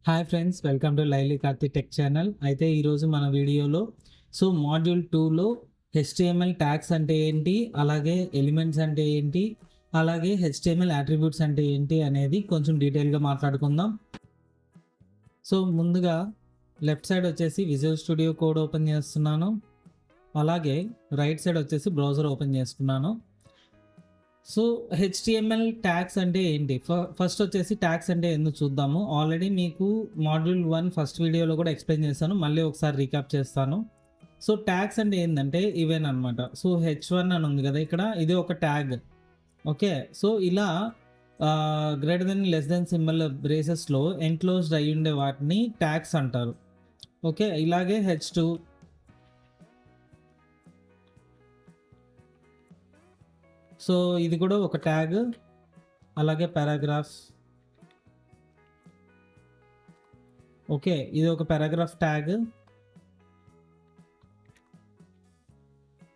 Hi friends, welcome to Laily Karthi tech channel. అయితే ఈరోజు మన వీడియోలో మాడ్యూల్ 2లో హెచ్టిఎంఎల్ ట్యాగ్స్ అంటే ఏంటి, అలాగే ఎలిమెంట్స్ అంటే ఏంటి, అలాగే హెచ్టిఎంఎల్ అట్రిబ్యూట్స్ అంటే ఏంటి అనేది కొంచెం డీటెయిల్గా మాట్లాడుకుందాం. ముందుగా లెఫ్ట్ సైడ్ వచ్చేసి విజువల్ స్టూడియో కోడ్ ఓపెన్ చేస్తున్నాను. అలాగే రైట్ సైడ్ వచ్చేసి బ్రౌజర్ ఓపెన్ చేసుకున్నాను. హెచ్టిఎంఎల్ ట్యాగ్స్ అంటే ఏంటి, ఫస్ట్ వచ్చేసి ట్యాగ్స్ అంటే ఎందుకు చూద్దాము. ఆల్రెడీ మీకు మాడ్యూల్ 1 ఫస్ట్ వీడియోలో కూడా ఎక్స్ప్లెయిన్ చేస్తాను, మళ్ళీ ఒకసారి రీక్యాప్ చేస్తాను. ట్యాగ్స్ అంటే ఏంటంటే ఇవేనమాట. H1 అని ఉంది కదా ఇక్కడ, ఇది ఒక ట్యాగ్. ఓకే, ఇలా greater than less than symbol బ్రేసెస్లో ఎన్క్లోజ్డ్ అయ్యి ఉండే వాటిని ట్యాగ్స్ అంటారు. ఓకే, ఇలాగే H2, ఇది కూడా ఒక ట్యాగ్. అలాగే పారాగ్రాఫ్. ఓకే, ఇది ఒక పారాగ్రాఫ్ ట్యాగ్.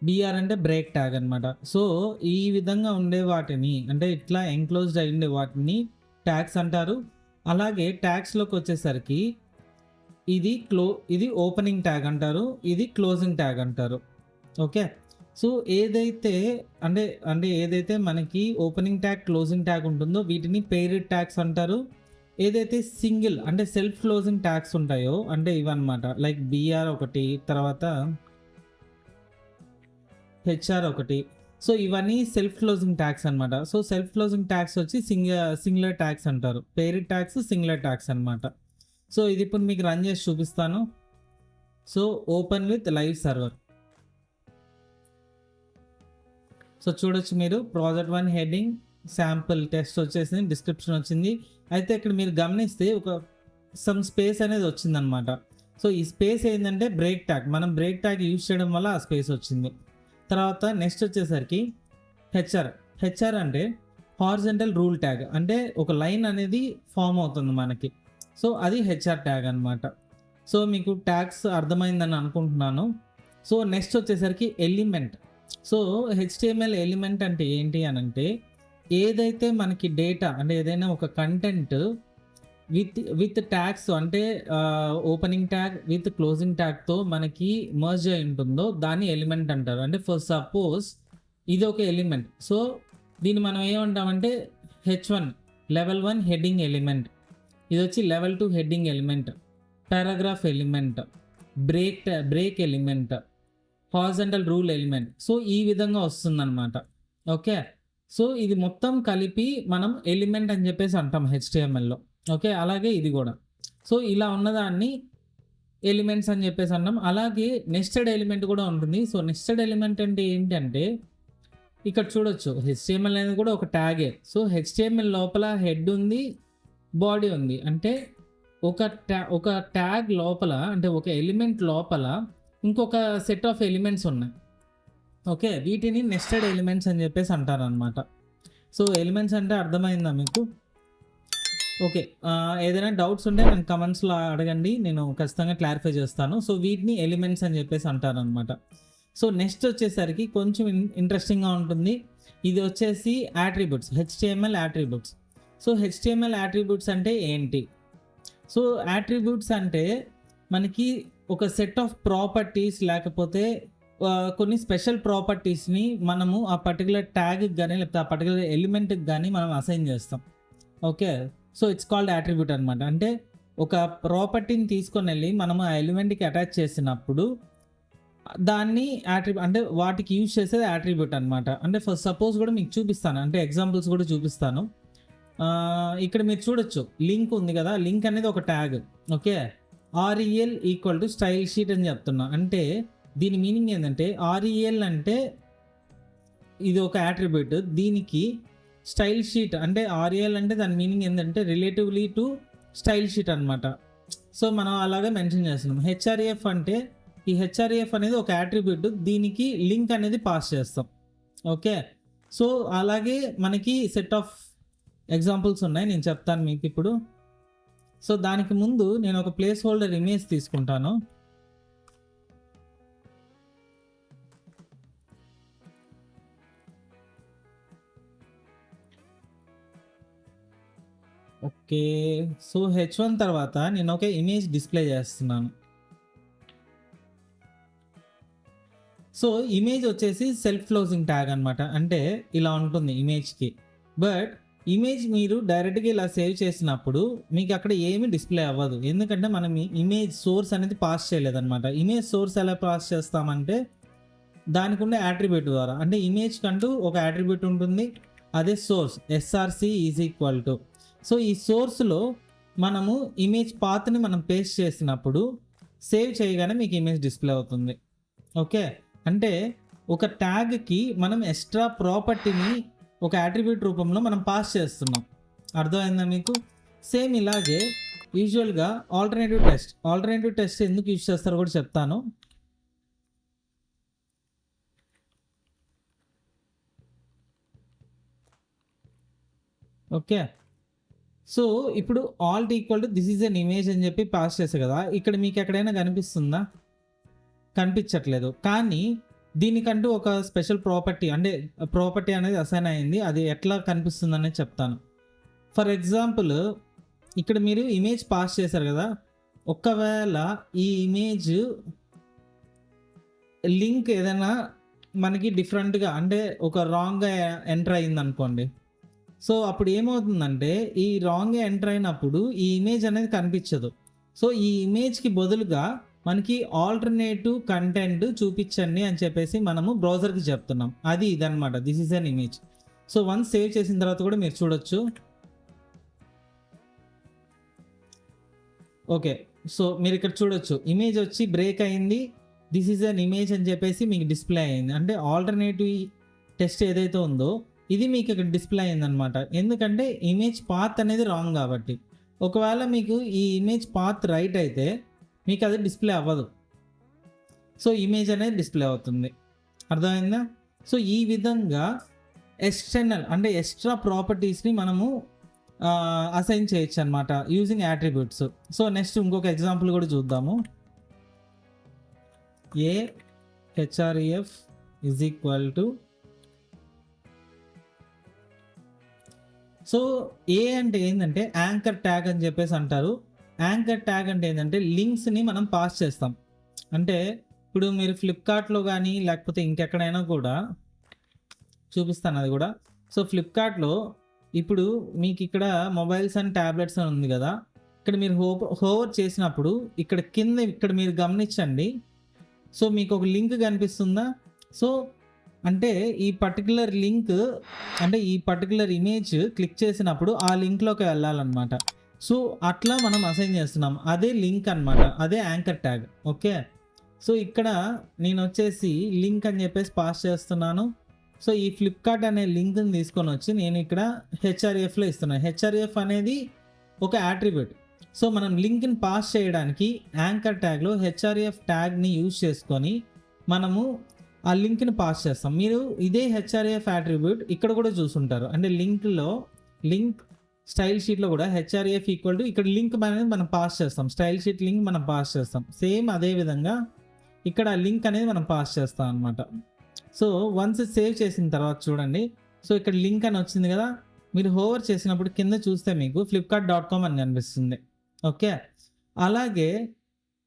బిఆర్ అంటే బ్రేక్ ట్యాగ్ అనమాట. ఈ విధంగా ఉండే వాటిని, అంటే ఇట్లా ఎంక్లోజ్డ్ అయి ఉండే వాటిని ట్యాగ్స్ అంటారు. అలాగే ట్యాగ్స్లోకి వచ్చేసరికి ఇది ఓపెనింగ్ ట్యాగ్ అంటారు, ఇది క్లోజింగ్ ట్యాగ్ అంటారు. ఓకే, ఏదైతే ఏదైతే మనకి ఓపెనింగ్ ట్యాగ్, క్లోజింగ్ ట్యాగ్ ఉంటుందో వీటిని పెయిర్డ్ ట్యాగ్స్ అంటారు. ఏదైతే సింగిల్ అంటే సెల్ఫ్ క్లోజింగ్ ట్యాగ్స్ ఉంటాయో, అంటే ఇవన్నమాట, లైక్ బిఆర్ ఒకటి, తర్వాత హెచ్ఆర్ ఒకటి. ఇవన్నీ సెల్ఫ్ క్లోజింగ్ ట్యాగ్స్ అనమాట. సెల్ఫ్ క్లోజింగ్ ట్యాగ్స్ వచ్చి సింగులర్ ట్యాగ్స్ అంటారు, పెయిర్డ్ ట్యాగ్స్ సింగులర్ ట్యాగ్స్ అనమాట. ఇది ఇప్పుడు మీకు రన్ చేసి చూపిస్తాను. Open with live server. చూడొచ్చు మీరు, ప్రాజెక్ట్ 1 హెడ్డింగ్ శాంపుల్ టెస్ట్ వచ్చేసింది, డిస్క్రిప్షన్ వచ్చింది. అయితే ఇక్కడ మీరు గమనిస్తే ఒక సమ్ స్పేస్ అనేది వచ్చిందనమాట. ఈ స్పేస్ ఏంటంటే బ్రేక్ ట్యాగ్, మనం బ్రేక్ ట్యాగ్ యూజ్ చేయడం వల్ల ఆ స్పేస్ వచ్చింది. తర్వాత నెక్స్ట్ వచ్చేసరికి హెచ్ఆర్ అంటే హారిజంటల్ రూల్ ట్యాగ్, అంటే ఒక లైన్ అనేది ఫామ్ అవుతుంది మనకి. అది హెచ్ఆర్ ట్యాగ్ అనమాట. మీకు ట్యాగ్స్ అర్థమైందని అనుకుంటున్నాను. నెక్స్ట్ వచ్చేసరికి ఎలిమెంట్. హెచ్టిఎంఎల్ ఎలిమెంట్ అంటే ఏంటి అని అంటే, ఏదైతే మనకి డేటా, అంటే ఏదైనా ఒక కంటెంట్ విత్ ట్యాగ్స్, అంటే ఓపెనింగ్ ట్యాగ్ విత్ క్లోజింగ్ ట్యాగ్తో మనకి మర్జ్ అయి ఉంటుందో దాన్ని ఎలిమెంట్ అంటారు. అంటే ఫర్ సపోజ్ ఇది ఒక ఎలిమెంట్. దీన్ని మనం ఏమంటామంటే H1 లెవెల్ 1 హెడ్డింగ్ ఎలిమెంట్, ఇది వచ్చి level 2 heading element, paragraph element, break element, horizontal rule element. ఈ విధంగా వస్తుందన్నమాట. ఓకే, ఇది మొత్తం కలిపి మనం ఎలిమెంట్ అని చెప్పేసి అంటాం హెచ్టిఎంఎల్లో. ఓకే, అలాగే ఇది కూడా. ఇలా ఉన్నదాన్ని ఎలిమెంట్స్ అని చెప్పేసి అన్నాం. అలాగే నెస్టెడ్ ఎలిమెంట్ కూడా ఉంటుంది. నెస్టెడ్ ఎలిమెంట్ అంటే ఏంటంటే, ఇక్కడ చూడొచ్చు, హెచ్టిఎంఎల్ అనేది కూడా ఒక ట్యాగే. హెచ్టిఎంఎల్ లోపల హెడ్ ఉంది, బాడీ ఉంది. అంటే ఒక ట్యాగ్ లోపల, అంటే ఒక ఎలిమెంట్ లోపల ఇంకొక సెట్ ఆఫ్ ఎలిమెంట్స్ ఉన్నాయి. ఓకే, వీటిని నెస్టెడ్ ఎలిమెంట్స్ అని చెప్పేసి అంటారు అనమాట. ఎలిమెంట్స్ అంటే అర్థమైందా మీకు? ఓకే, ఏదైనా డౌట్స్ ఉంటే నేను కమెంట్స్లో అడగండి, నేను ఖచ్చితంగా క్లారిఫై చేస్తాను. వీటిని ఎలిమెంట్స్ అని చెప్పేసి అంటారు అనమాట. నెక్స్ట్ వచ్చేసరికి కొంచెం ఇంట్రెస్టింగ్గా ఉంటుంది. ఇది వచ్చేసి attributes, HTML attributes. HTML attributes అంటే ఏంటి? యాట్రిబ్యూట్స్ అంటే మనకి ఒక సెట్ ఆఫ్ ప్రాపర్టీస్, లేకపోతే కొన్ని స్పెషల్ ప్రాపర్టీస్ని మనము ఆ పర్టికులర్ ట్యాగ్కి కానీ, లేకపోతే ఆ పర్టికులర్ ఎలిమెంట్కి కానీ మనం అసైన్ చేస్తాం. ఓకే, ఇట్స్ కాల్డ్ యాట్రిబ్యూట్ అనమాట. అంటే ఒక ప్రాపర్టీని తీసుకొని వెళ్ళి మనము ఆ ఎలిమెంట్కి అటాచ్ చేసినప్పుడు దాన్ని అంటే వాటికి యూజ్ చేసేది యాట్రిబ్యూట్ అనమాట. అంటే ఫస్ట్ సపోజ్ కూడా మీకు చూపిస్తాను, అంటే ఎగ్జాంపుల్స్ కూడా చూపిస్తాను. ఇక్కడ మీరు చూడొచ్చు, లింక్ ఉంది కదా, లింక్ అనేది ఒక tag. Okay, REL equal to style sheet అని చెప్తున్నా. అంటే దీని మీనింగ్ ఏంటంటే, REL అంటే ఇది ఒక యాట్రిబ్యూట్, దీనికి స్టైల్ షీట్ అంటే REL అంటే దాని మీనింగ్ ఏంటంటే రిలేటివ్లీ టు స్టైల్ షీట్ అనమాట. మనం అలాగే మెన్షన్ చేస్తున్నాం. HREF అంటే ఈ HREF అనేది ఒక యాట్రిబ్యూట్, దీనికి లింక్ అనేది పాస్ చేస్తాం. ఓకే, అలాగే మనకి సెట్ ఆఫ్ ఎగ్జాంపుల్స్ ఉన్నాయి, నేను చెప్తాను మీకు ఇప్పుడు. దానికి ముందు నేను ఒక ప్లేస్ హోల్డర్ ఇమేజ్ తీసుకుంటాను. ఓకే. సో H1 తర్వాత నేను ఒక ఇమేజ్ డిస్ప్లే చేస్తున్నాను. సో ఇమేజ్ వచ్చేసి సెల్ఫ్ క్లోజింగ్ ట్యాగ్ అనమాట. అంటే ఇలా ఉంటుంది ఇమేజ్కి. బట్ ఇమేజ్ మీరు డైరెక్ట్గా ఇలా సేవ్ చేసినప్పుడు మీకు అక్కడ ఏమి డిస్ప్లే అవ్వదు. ఎందుకంటే మనం ఇమేజ్ సోర్స్ అనేది పాస్ చేయలేదన్నమాట. ఇమేజ్ సోర్స్ ఎలా పాస్ చేస్తామంటే దానికి ఉండే యాట్రిబ్యూట్ ద్వారా. అంటే ఇమేజ్ కంటూ ఒక యాట్రిబ్యూట్ ఉంటుంది, అదే source SRC is equal to. So ఈ సోర్స్లో మనము ఇమేజ్ పాత్ని మనం పేస్ట్ చేసినప్పుడు సేవ్ చేయగానే మీకు ఇమేజ్ డిస్ప్లే అవుతుంది. ఓకే. అంటే ఒక ట్యాగ్కి మనం ఎక్స్ట్రా ప్రాపర్టీని ఒక యాట్రిబ్యూట్ రూపంలో మనం పాస్ చేస్తున్నాం. అర్థమైందా మీకు? సేమ్ ఇలాగే యూజువల్గా ఆల్టర్నేటివ్ టెస్ట్ ఎందుకు యూజ్ చేస్తారో కూడా చెప్తాను. ఓకే. సో ఇప్పుడు Alt equal to this is an image అని చెప్పి పాస్ చేస్తారు కదా. ఇక్కడ మీకు ఎక్కడైనా కనిపిస్తుందా? కనిపించట్లేదు. కానీ దీనికంటూ ఒక స్పెషల్ ప్రాపర్టీ, అంటే ప్రాపర్టీ అనేది అసైన్ అయింది. అది ఎట్లా కనిపిస్తుంది అనేది చెప్తాను. ఫర్ ఎగ్జాంపుల్ ఇక్కడ మీరు ఇమేజ్ పాస్ చేశారు కదా. ఒకవేళ ఈ ఇమేజ్ లింక్ ఏదైనా మనకి డిఫరెంట్గా, అంటే ఒక రాంగ్గా ఎంటర్ అయింది అనుకోండి. సో అప్పుడు ఏమవుతుందంటే ఈ రాంగ్గా ఎంటర్ అయినప్పుడు ఈ ఇమేజ్ అనేది కనిపించదు. సో ఈ ఇమేజ్కి బదులుగా మనకి ఆల్టర్నేటివ్ కంటెంట్ చూపించండి అని చెప్పేసి మనము బ్రౌజర్కి చెప్తున్నాం. అది ఇదనమాట, this is an image. So once save చేసిన తర్వాత కూడా మీరు చూడొచ్చు. ఓకే. సో మీరు ఇక్కడ చూడొచ్చు, ఇమేజ్ వచ్చి బ్రేక్ అయింది, దిస్ ఈజ్ అన్ ఇమేజ్ అని చెప్పేసి మీకు డిస్ప్లే అయింది. అంటే ఆల్టర్నేటివ్ టెస్ట్ ఏదైతే ఉందో ఇది మీకు ఇక్కడ డిస్ప్లే అయిందనమాట. ఎందుకంటే ఇమేజ్ పాత్ అనేది రాంగ్ కాబట్టి. ఒకవేళ మీకు ఈ ఇమేజ్ పాత్ రైట్ అయితే మీకు అది డిస్ప్లే అవ్వదు. సో ఇమేజ్ అనేది డిస్ప్లే అవుతుంది. అర్థమైందా? సో ఈ విధంగా ఎక్స్టర్నల్ అంటే ఎక్స్ట్రా ప్రాపర్టీస్ని మనము అసైన్ చేయొచ్చు అనమాట యూజింగ్ యాట్రిబ్యూట్స్. సో నెక్స్ట్ ఇంకొక ఎగ్జాంపుల్ కూడా చూద్దాము. A HREF is equal to, so A అంటే ఏంటంటే యాంకర్ ట్యాగ్ అని చెప్పేసి అంటారు. యాంకర్ ట్యాగ్ అంటే ఏంటంటే లింక్స్ని మనం పాస్ చేస్తాం. అంటే ఇప్పుడు మీరు ఫ్లిప్కార్ట్లో కానీ లేకపోతే ఇంకెక్కడైనా కూడా చూపిస్తాను అది కూడా. సో ఫ్లిప్కార్ట్లో ఇప్పుడు మీకు ఇక్కడ మొబైల్స్ అండ్ ట్యాబ్లెట్స్ అని ఉంది కదా. ఇక్కడ మీరు హోవర్ చేసినప్పుడు ఇక్కడ కింద ఇక్కడ మీరు గమనించండి. సో మీకు ఒక లింక్ కనిపిస్తుందా? సో అంటే ఈ పర్టికులర్ లింక్, అంటే ఈ పర్టికులర్ ఇమేజ్ క్లిక్ చేసినప్పుడు ఆ లింక్లోకి వెళ్ళాలన్నమాట. సో అట్లా మనం అసైన్ చేస్తున్నాం. అదే లింక్ అనమాట, అదే యాంకర్ ట్యాగ్. ఓకే. సో ఇక్కడ నేను వచ్చేసి లింక్ అని చెప్పేసి పాస్ చేస్తున్నాను. సో ఈ ఫ్లిప్కార్ట్ అనే లింక్ని తీసుకొని వచ్చి నేను ఇక్కడ హెచ్ఆర్ఎఫ్లో ఇస్తున్నాను. హెచ్ఆర్ఎఫ్ అనేది ఒక యాట్రిబ్యూట్. సో మనం లింక్ని పాస్ చేయడానికి యాంకర్ ట్యాగ్లో హెచ్ఆర్ఎఫ్ ట్యాగ్ని యూజ్ చేసుకొని మనము ఆ లింక్ని పాస్ చేస్తాం. మీరు ఇదే హెచ్ఆర్ఎఫ్ యాట్రిబ్యూట్ ఇక్కడ కూడా చూసుంటారు. అంటే లింక్ స్టైల్ షీట్లో కూడా హెచ్ఆర్ఎఫ్ ఈక్వల్ టు ఇక్కడ లింక్ అనేది మనం పాస్ చేస్తాం. స్టైల్ షీట్ లింక్ మనం పాస్ చేస్తాం. సేమ్ అదే విధంగా ఇక్కడ లింక్ అనేది మనం పాస్ చేస్తాం అనమాట. సో వన్స్ సేవ్ చేసిన తర్వాత చూడండి. సో ఇక్కడ లింక్ అని వచ్చింది కదా. మీరు హోవర్ చేసినప్పుడు కింద చూస్తే మీకు flipkart.com అని కనిపిస్తుంది. ఓకే. అలాగే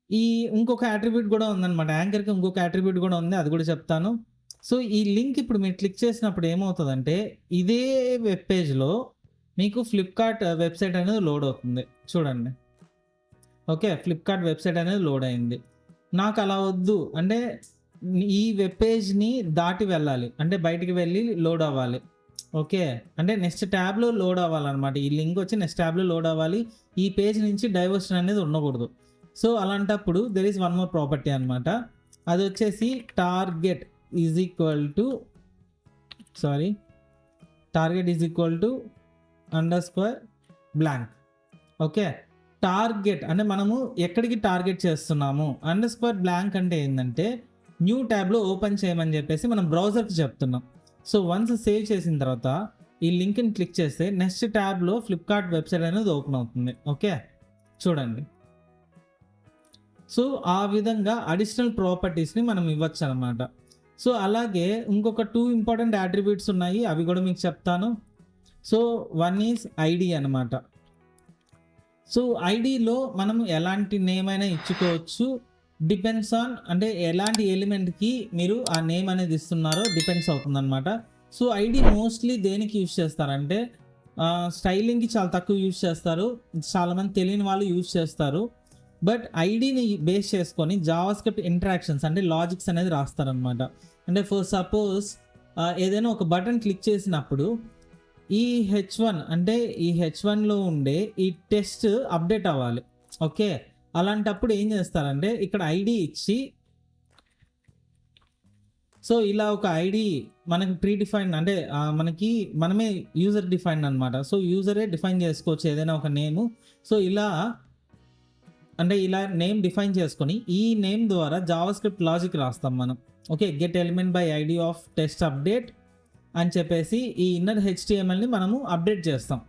ఈ ఇంకొక యాట్రిబ్యూట్ కూడా ఉందన్నమాట. యాంకర్కి ఇంకొక యాట్రిబ్యూట్ కూడా ఉంది, అది కూడా చెప్తాను. సో ఈ లింక్ ఇప్పుడు మీరు క్లిక్ చేసినప్పుడు ఏమవుతుందంటే ఇదే వెబ్ పేజ్లో మీకు ఫ్లిప్కార్ట్ వెబ్సైట్ అనేది లోడ్ అవుతుంది. చూడండి. ఓకే. ఫ్లిప్కార్ట్ వెబ్సైట్ అనేది లోడ్ అయింది. నాకు అలా వద్దు అంటే ఈ వెబ్ పేజ్ని దాటి వెళ్ళాలి, అంటే బయటికి వెళ్ళి లోడ్ అవ్వాలి. ఓకే. అంటే నెక్స్ట్ ట్యాబ్లో లోడ్ అవ్వాలన్నమాట. ఈ లింక్ వచ్చి నెక్స్ట్ ట్యాబ్లో లోడ్ అవ్వాలి. ఈ పేజ్ నుంచి డైవర్షన్ అనేది ఉండకూడదు. సో అలాంటప్పుడు there is one more property అనమాట. అది వచ్చేసి target is equal to _blank. Okay. Target అంటే మనము ఎక్కడికి టార్గెట్ చేస్తున్నాము. _blank అంటే ఏంటంటే న్యూ ట్యాబ్లో ఓపెన్ చేయమని చెప్పేసి మనం బ్రౌజర్కి చెప్తున్నాం. సో వన్స్ సేవ్ చేసిన తర్వాత ఈ లింక్ని క్లిక్ చేస్తే నెక్స్ట్ ట్యాబ్లో ఫ్లిప్కార్ట్ వెబ్సైట్ అనేది ఓపెన్ అవుతుంది. ఓకే. చూడండి. సో ఆ విధంగా అడిషనల్ ప్రాపర్టీస్ని మనం ఇవ్వచ్చు అనమాట. సో అలాగే ఇంకొక 2 ఇంపార్టెంట్ యాట్రిబ్యూట్స్ ఉన్నాయి, అవి కూడా మీకు చెప్తాను. సో వన్ ఈజ్ ఐడి అనమాట. సో ఐడిలో మనం ఎలాంటి నేమ్ అయినా ఇచ్చుకోవచ్చు. డిపెండ్స్ ఆన్ అంటే ఎలాంటి ఎలిమెంట్కి మీరు ఆ నేమ్ అనేది ఇస్తున్నారో డిపెండ్స్ అవుతుందన్నమాట. సో ఐడి మోస్ట్లీ దేనికి యూజ్ చేస్తారంటే స్టైలింగ్కి చాలా తక్కువ యూజ్ చేస్తారు, చాలామంది తెలియని వాళ్ళు యూజ్ చేస్తారు. బట్ ఐడిని బేస్ చేసుకొని జావాస్క్రిప్ట్ ఇంటరాక్షన్స్ అంటే లాజిక్స్ అనేది రాస్తారనమాట. అంటే ఫర్ సపోజ్ ఏదైనా ఒక బటన్ క్లిక్ చేసినప్పుడు ఈ H1 అంటే ఈ H1లో ఉండే ఈ టెస్ట్ అప్డేట్ అవ్వాలి. ఓకే, అలాంటప్పుడు ఏం చేస్తారంటే ఇక్కడ ఐడి ఇచ్చి, సో ఇలా ఒక ఐడి మనకి ప్రీ డిఫైన్డ్ అంటే మనమే యూజర్ డిఫైన్డ్ అనమాట. సో యూజరే డిఫైన్ చేసుకోవచ్చు ఏదైనా ఒక నేము. సో ఇలా నేమ్ డిఫైన్ చేసుకొని ఈ నేమ్ ద్వారా జావాస్క్రిప్ట్ లాజిక్ రాస్తాం మనం. Okay, get element by ID of test update అని చెప్పేసి ఈ ఇన్నర్ HTMLని మనము అప్డేట్ చేస్తాం.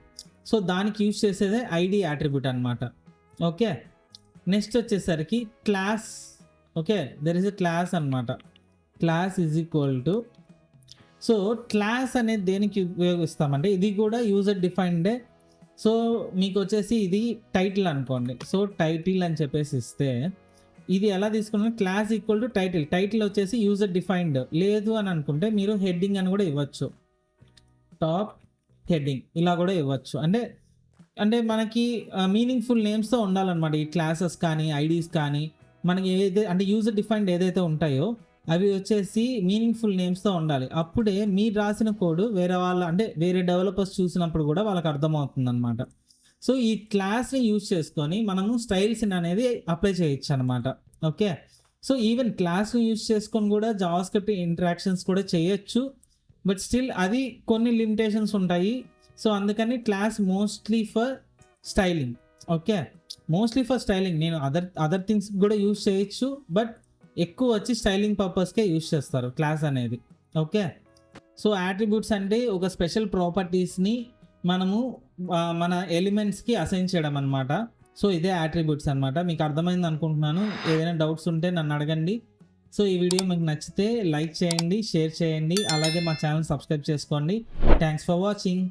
సో దానికి యూజ్ చేసేదే ఐడి యాట్రిబ్యూట్ అనమాట. ఓకే, నెక్స్ట్ వచ్చేసరికి class. Okay, there is a class అనమాట. Class is equal to, so class అనేది దేనికి ఉపయోగిస్తామంటే ఇది కూడా యూజర్ డిఫైన్డే. సో మీకు వచ్చేసి ఇది టైటిల్ అనుకోండి. సో టైటిల్ అని చెప్పేసి ఇస్తే ఇది ఎలా తీసుకున్నా class equal to title. Title వచ్చేసి యూజర్ డిఫైన్డ్. లేదు అని అనుకుంటే మీరు హెడ్డింగ్ అని కూడా ఇవ్వచ్చు, టాప్ హెడ్డింగ్ ఇలా కూడా ఇవ్వచ్చు. అంటే మనకి మీనింగ్ఫుల్ నేమ్స్తో ఉండాలన్నమాట ఈ క్లాసెస్ కానీ ఐడీస్ కానీ. మనకి అంటే యూజర్ డిఫైన్డ్ ఏదైతే ఉంటాయో అవి వచ్చేసి మీనింగ్ఫుల్ నేమ్స్తో ఉండాలి. అప్పుడే మీరు రాసిన కోడ్ వేరే డెవలపర్స్ చూసినప్పుడు కూడా వాళ్ళకి అర్థమవుతుంది అనమాట. సో ఈ క్లాస్ని యూజ్ చేసుకొని మనము స్టైల్స్ అనేది అప్లై చేయొచ్చు అనమాట. ఓకే, సో ఈవెన్ క్లాస్ని యూజ్ చేసుకొని కూడా జావాస్క్రిప్ట్ ఇంటరాక్షన్స్ కూడా చేయొచ్చు. బట్ స్టిల్ అది కొన్ని లిమిటేషన్స్ ఉంటాయి. సో అందుకని class mostly for styling. Okay, mostly for styling. నేను అదర్ థింగ్స్ కూడా యూజ్ చేయొచ్చు, బట్ ఎక్కువ వచ్చి స్టైలింగ్ పర్పస్కే యూజ్ చేస్తారు క్లాస్ అనేది. ఓకే, సో యాట్రిబ్యూట్స్ అంటే ఒక స్పెషల్ ప్రాపర్టీస్ని మనము మన ఎలిమెంట్స్కి అసైన్ చేయడం అనమాట. సో ఇదే యాట్రిబ్యూట్స్ అనమాట. మీకు అర్థమైంది అనుకుంటున్నాను. ఏదైనా డౌట్స్ ఉంటే నన్ను అడగండి. సో ఈ వీడియో మీకు నచ్చితే లైక్ చేయండి, షేర్ చేయండి, అలాగే మా ఛానల్ సబ్స్క్రైబ్ చేసుకోండి. Thanks for watching.